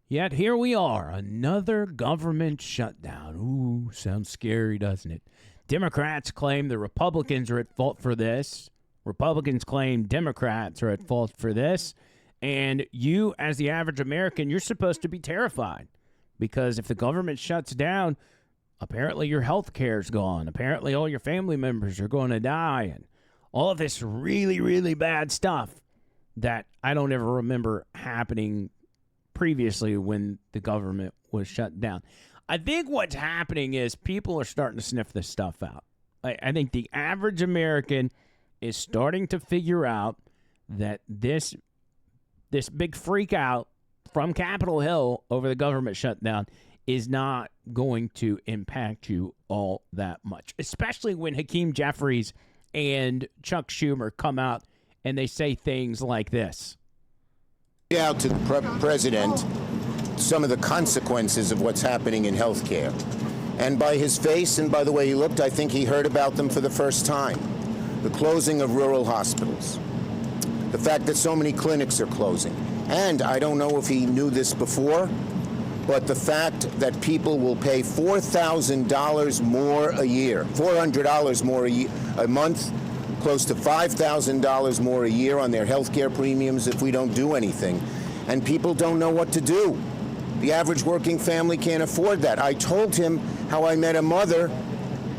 Yet here we are, another government shutdown. Ooh, sounds scary, doesn't it? Democrats claim the Republicans are at fault for this. Republicans claim Democrats are at fault for this. And you, as the average American, you're supposed to be terrified because if the government shuts down, apparently your health care is gone. Apparently all your family members are going to die. And all of this really, really bad stuff that I don't ever remember happening previously when the government was shut down. I think what's happening is people are starting to sniff this stuff out. I think the average American is starting to figure out that this big freak out from Capitol Hill over the government shutdown is not going to impact you all that much, especially when Hakeem Jeffries and Chuck Schumer come out and they say things like this. Out to the president some of the consequences of what's happening in healthcare. And by his face and by the way he looked, I think he heard about them for the first time. The closing of rural hospitals. The fact that so many clinics are closing. And I don't know if he knew this before, but the fact that people will pay $4,000 more a year, $400 more a month, close to $5,000 more a year on their health care premiums if we don't do anything. And people don't know what to do. The average working family can't afford that. I told him how I met a mother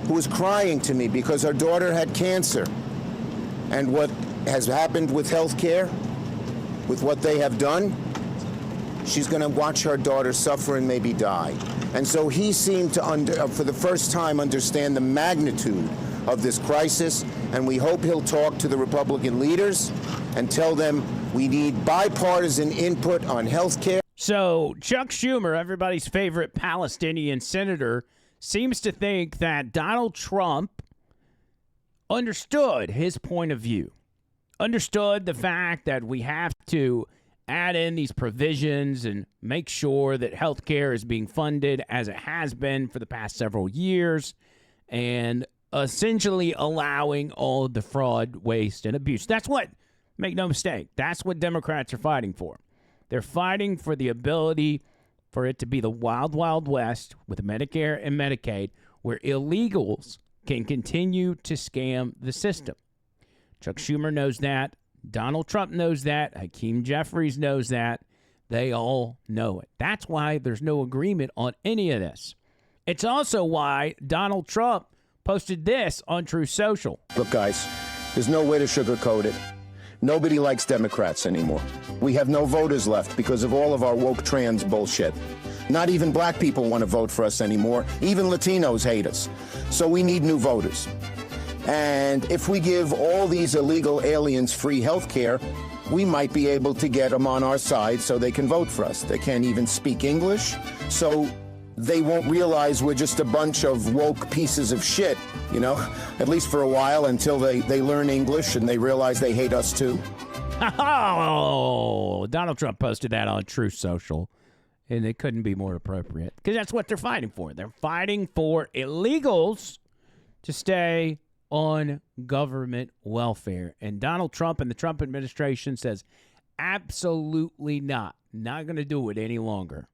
who was crying to me because her daughter had cancer. And what has happened with health care, with what they have done, she's going to watch her daughter suffer and maybe die. And so he seemed to, for the first time, understand the magnitude of this crisis, and we hope he'll talk to the Republican leaders and tell them we need bipartisan input on health care. So Chuck Schumer, everybody's favorite Palestinian senator, seems to think that Donald Trump understood his point of view, understood the fact that we have to add in these provisions and make sure that health care is being funded as it has been for the past several years, and essentially allowing all the fraud, waste, and abuse. That's what, make no mistake, that's what Democrats are fighting for. They're fighting for the ability for it to be the wild, wild west with Medicare and Medicaid where illegals can continue to scam the system. Chuck Schumer knows that. Donald Trump knows that. Hakeem Jeffries knows that. They all know it. That's why there's no agreement on any of this. It's also why Donald Trump posted this on Truth Social. Look, guys, there's no way to sugarcoat it. Nobody likes Democrats anymore. We have no voters left because of all of our woke trans bullshit. Not even black people want to vote for us anymore. Even Latinos hate us. So we need new voters. And if we give all these illegal aliens free health care, we might be able to get them on our side so they can vote for us. They can't even speak English, so they won't realize we're just a bunch of woke pieces of shit, you know, at least for a while until they learn English and they realize they hate us too. Oh, Donald Trump posted that on Truth Social, and it couldn't be more appropriate because that's what they're fighting for. They're fighting for illegals to stay on government welfare. And Donald Trump and the Trump administration says absolutely not going to do it any longer.